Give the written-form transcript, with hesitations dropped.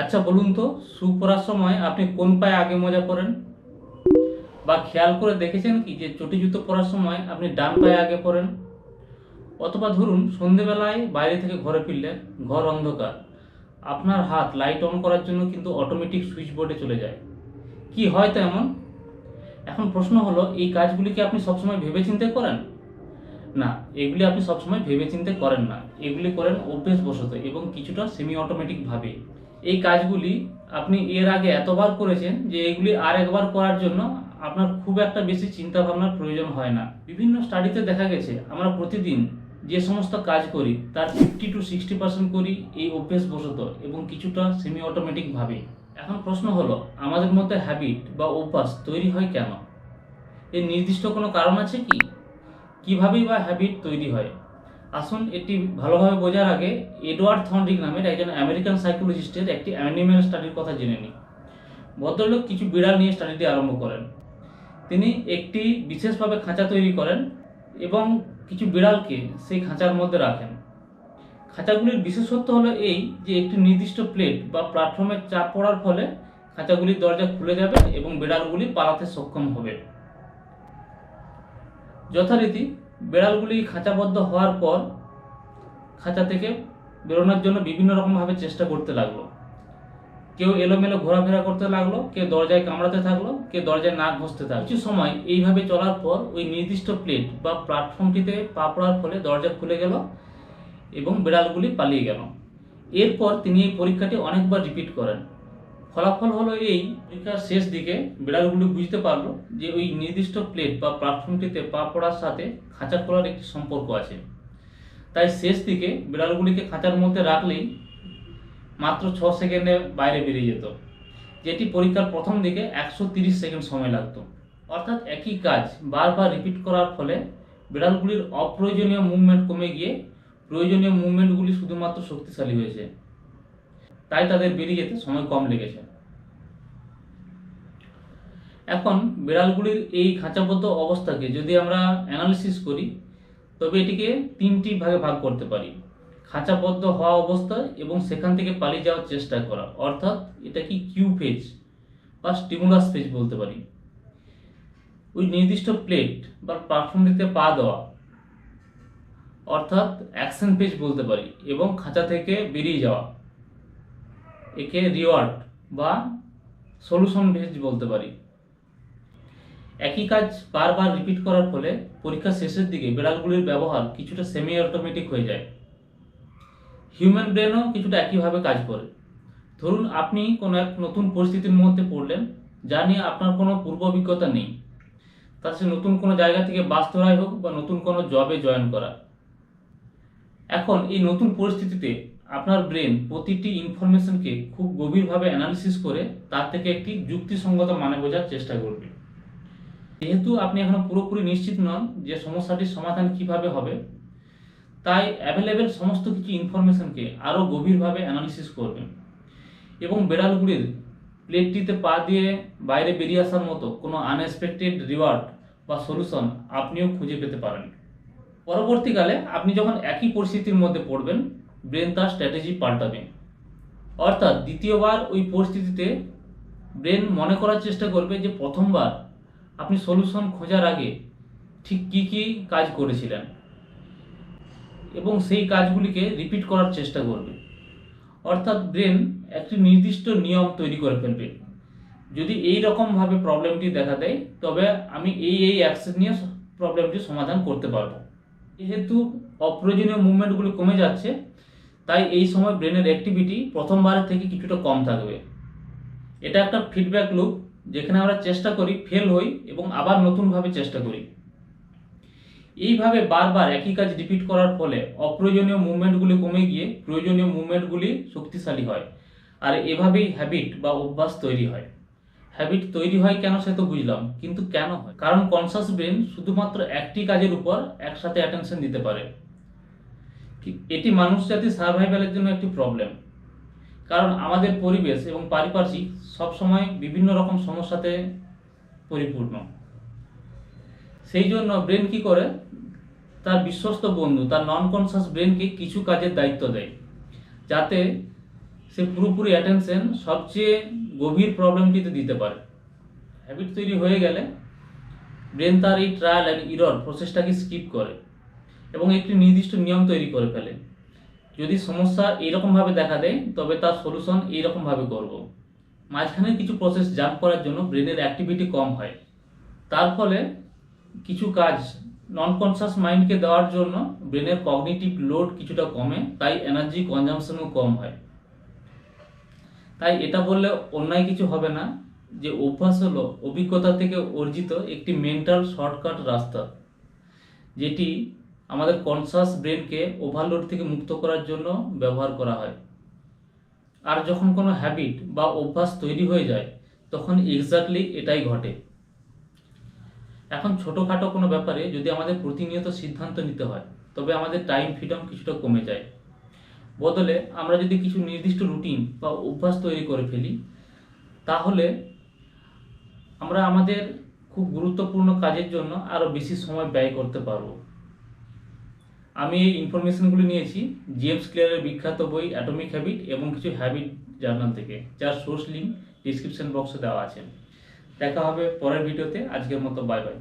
আচ্ছা বলুন তো, শু পরার সময় আপনি কোন পায়ে আগে মোজা পরেন? বা খেয়াল করে দেখেছেন কি যে চটি জুতো পরার সময় আপনি ডান পায়ে আগে পরেন? অথবা ধরুন সন্ধেবেলায় বাইরে থেকে ঘরে ফিরলেন, ঘর অন্ধকার, আপনার হাত লাইট অন করার জন্য কিন্তু অটোমেটিক সুইচ বোর্ডে চলে যায়। কি হয় তো এমন? এখন প্রশ্ন হলো, এই কাজগুলি কি আপনি সবসময় ভেবেচিন্তে করেন? না, এগুলি আপনি সবসময় ভেবেচিন্তে করেন না। এগুলি করেন অভ্যেসবশত এবং কিছুটা সেমি অটোমেটিক ভাবে। এই কাজগুলি আপনি এর আগে এতবার করেছেন যে এগুলি আর একবার করার জন্য আপনার খুব একটা বেশি চিন্তা ভাবনার প্রয়োজন হয় না। বিভিন্ন স্টাডিতে দেখা গেছে আমরা প্রতিদিন যে সমস্ত কাজ করি তার 50-60% করি এই অভ্যেসবশত এবং কিছুটা সেমি অটোমেটিক ভাবে। এখন প্রশ্ন হলো, আমাদের মধ্যে হ্যাবিট বা অভ্যাস তৈরি হয় কেন? এর নির্দিষ্ট কোনো কারণ আছে কি? কিভাবেই বা হ্যাবিট তৈরি হয়? আসুন এটি ভালোভাবে বোঝার আগে এডওয়ার্ড থর্নডিক নামের একজন আমেরিকান সাইকোলজিস্টের একটি অ্যানিমেল স্টাডির কথা জেনে নিই। ভদ্রলোক কিছু বিড়াল নিয়ে স্টাডিটি আরম্ভ করেন। তিনি একটি বিশেষভাবে খাঁচা তৈরি করেন এবং কিছু বিড়ালকে সেই খাঁচার মধ্যে রাখেন। খাঁচাগুলির বিশেষত্ব হলো এই যে একটি নির্দিষ্ট প্লেট বা প্ল্যাটফর্মের চাপ পড়ার ফলে খাঁচাগুলির দরজা খুলে যাবে এবং বিড়ালগুলি পালাতে সক্ষম হবে। যথারীতি বিড়ালগুলি খাঁচাবদ্ধ হওয়ার পর খাঁচা থেকে বেরোনোর জন্য বিভিন্ন রকমভাবে চেষ্টা করতে লাগলো। কেউ এলোমেলো ঘোরাফেরা করতে লাগলো, কেউ দরজায় কামড়াতে থাকলো, কেউ দরজায় নাক ঘষতে থাকলো। কিছু সময় এইভাবে চলার পর ওই নির্দিষ্ট প্লেট বা প্ল্যাটফর্মটিতে পা পড়ার ফলে দরজা খুলে গেল এবং বিড়ালগুলি পালিয়ে গেল। এরপর তিনি এই পরীক্ষাটি অনেকবার রিপিট করেন। ফলাফল হলো এই, পরীক্ষার শেষ দিকে বিড়ালগুলি বুঝতে পারলো যে ওই নির্দিষ্ট প্লেট বা প্ল্যাটফর্মটিতে পা পড়ার সাথে খাঁচা খোলার একটি সম্পর্ক আছে। তাই শেষ দিকে বিড়ালগুলিকে খাঁচার মধ্যে রাখলেই মাত্র 6 সেকেন্ডে বাইরে বেরিয়ে যেত, যেটি পরীক্ষার প্রথম দিকে 130 সেকেন্ড সময় লাগতো। অর্থাৎ একই কাজ বারবার রিপিট করার ফলে বিড়ালগুলির অপ্রয়োজনীয় মুভমেন্ট কমে গিয়ে প্রয়োজনীয় মুভমেন্টগুলি শুধুমাত্র শক্তিশালী হয়েছে, তাই তাদের বেরিয়ে যেতে সময় কম লেগেছে। এখন বিড়ালগুলির এই খাঁচাবদ্ধ অবস্থাকে যদি আমরা অ্যানালিসিস করি তবে এটিকে 3টি ভাগে ভাগ করতে পারি। খাঁচাবদ্ধ হওয়া অবস্থায় এবং সেখান থেকে পালিয়ে যাওয়ার চেষ্টা করা, অর্থাৎ এটা কি কিউ ফেজ বা স্টিমুলাস ফেজ বলতে পারি। ওই নির্দিষ্ট প্লেট বা প্ল্যাটফর্মটিতে পা দেওয়া, অর্থাৎ অ্যাকশন ফেজ বলতে পারি, এবং খাঁচা থেকে বেরিয়ে যাওয়া, একে রিওয়ার্ড বা সলিউশন ফেজ বলতে পারি। একই কাজ বারবার রিপিট করার ফলে পরীক্ষার শেষের দিকে বিড়ালগুলির ব্যবহার কিছুটা সেমি অটোমেটিক হয়ে যায়। হিউম্যান ব্রেনও কিছুটা একইভাবে কাজ করে। ধরুন আপনি কোনো এক নতুন পরিস্থিতির মধ্যে পড়লেন যা নিয়ে আপনার কোনো পূর্ব অভিজ্ঞতা নেই, তা সে নতুন কোনো জায়গা থেকে বাস ধরাই হোক বা নতুন কোনো জবে জয়েন করা। এখন এই নতুন পরিস্থিতিতে আপনার ব্রেন প্রতিটি ইনফরমেশনকে খুব গভীরভাবে অ্যানালিসিস করে তার থেকে একটি যুক্তিসঙ্গত মানে বোঝার চেষ্টা করবে। যেহেতু আপনি এখনো পুরোপুরি নিশ্চিত নন যে সমস্যাটির সমাধান কিভাবে হবে, তাই অ্যাভেলেবেল সমস্ত কিছু ইনফরমেশনকে আরও গভীরভাবে অ্যানালিসিস করবেন এবং বিড়ালগুলির প্লেটটিতে পা দিয়ে বাইরে বেরিয়ে আসার মতো কোনো আনএক্সপেক্টেড রিওয়ার্ড বা সলিউশন আপনিও খুঁজে পেতে পারেন। পরবর্তীকালে আপনি যখন একই পরিস্থিতির মধ্যে পড়বেন, ব্রেন তার স্ট্র্যাটেজি পাল্টাবে। অর্থাৎ দ্বিতীয়বার ওই পরিস্থিতিতে ব্রেন মনে করার চেষ্টা করবে যে প্রথমবার আপনি সলিউশন খোঁজার আগে ঠিক কী কী কাজ করেছিলেন এবং সেই কাজগুলিকে রিপিট করার চেষ্টা করবে। অর্থাৎ ব্রেন একটি নির্দিষ্ট নিয়ম তৈরি করে ফেলবে, যদি এই রকমভাবে প্রবলেমটি দেখা দেয় তবে আমি এই অ্যাকশন নিয়ে প্রবলেমটি সমাধান করতে পারবো। যেহেতু অপ্রয়োজনীয় মুভমেন্টগুলি কমে যাচ্ছে, তাই এই সময় ব্রেনের অ্যাক্টিভিটি প্রথমবারের থেকে কিছুটা কম থাকবে। এটা একটা ফিডব্যাক লুপ, যেখানে আমরা চেষ্টা করি, ফেল হই এবং আবার নতুনভাবে চেষ্টা করি। এইভাবে বারবার একই কাজ রিপিট করার ফলে অপ্রয়োজনীয় মুভমেন্টগুলি কমে গিয়ে প্রয়োজনীয় মুভমেন্টগুলি শক্তিশালী হয়, আর এভাবেই হ্যাবিট বা অভ্যাস তৈরি হয়। হ্যাবিট তৈরি হয় কেন সে তো বুঝলাম, কিন্তু কেন হয়? কারণ কনসাস ব্রেন শুধুমাত্র একটি কাজের উপর একসাথে অ্যাটেনশন দিতে পারে। এটি মানুষ জাতির সার্ভাইভালের জন্য একটি প্রবলেম, কারণ আমাদের পরিবেশ এবং পারিপার্শ্বিক সবসময় বিভিন্ন রকম সমস্যাতে পরিপূর্ণ। সেই জন্য ব্রেন কি করে, তার বিশ্বস্ত বন্ধু, তার নন কনসাস ব্রেনকে কিছু কাজের দায়িত্ব দেয়, যাতে সে পুরোপুরি অ্যাটেনশন সবচেয়ে গভীর প্রবলেমটিতে দিতে পারে। হ্যাবিট তৈরি হয়ে গেলে ব্রেন তার এই ট্রায়াল অ্যান্ড ইরর প্রসেসটাকে স্কিপ করে এবং একটি নির্দিষ্ট নিয়ম তৈরি করে ফেলে। যদি সমস্যা এইরকমভাবে দেখা দেয় তবে তার সলিউশন এইরকমভাবে করব। মাঝখানে কিছু প্রসেস জাম্প করার জন্য ব্রেনের অ্যাক্টিভিটি কম হয়। তার ফলে কিছু কাজ নন কনসাস মাইন্ডকে দেওয়ার জন্য ব্রেনের কগনিটিভ লোড কিছুটা কমে, তাই এনার্জি কনজামশনও কম হয়। তাই এটা বললে অন্যায় কিছু হবে না যে অভ্যাস হলো অভিজ্ঞতা থেকে অর্জিত একটি মেন্টাল শর্টকাট রাস্তা, যেটি আমাদের কনসাস ব্রেনকে ওভারলোড থেকে মুক্ত করার জন্য ব্যবহার করা হয়। আর যখন কোনো হ্যাবিট বা অভ্যাস তৈরি হয়ে যায় তখন এক্স্যাক্টলি এটাই ঘটে। এখন ছোটোখাটো কোনো ব্যাপারে যদি আমাদের প্রতিনিয়ত সিদ্ধান্ত নিতে হয় তবে আমাদের টাইম ফ্রিডম কিছুটা কমে যায়। বদলে আমরা যদি কিছু নির্দিষ্ট রুটিন বা অভ্যাস তৈরি করে ফেলি তাহলে আমরা আমাদের খুব গুরুত্বপূর্ণ কাজের জন্য আরও বেশি সময় ব্যয় করতে পারবো। আমি এই ইনফরমেশনগুলি নিয়েছি জেমস ক্লিয়ারের বিখ্যাত বই অ্যাটমিক হ্যাবিট এবং কিছু হ্যাবিট জার্নাল থেকে, যার সোর্স লিঙ্ক ডিসক্রিপশন বক্সে দেওয়া আছে। দেখা হবে পরের ভিডিওতে। আজকের মতো বাই বাই।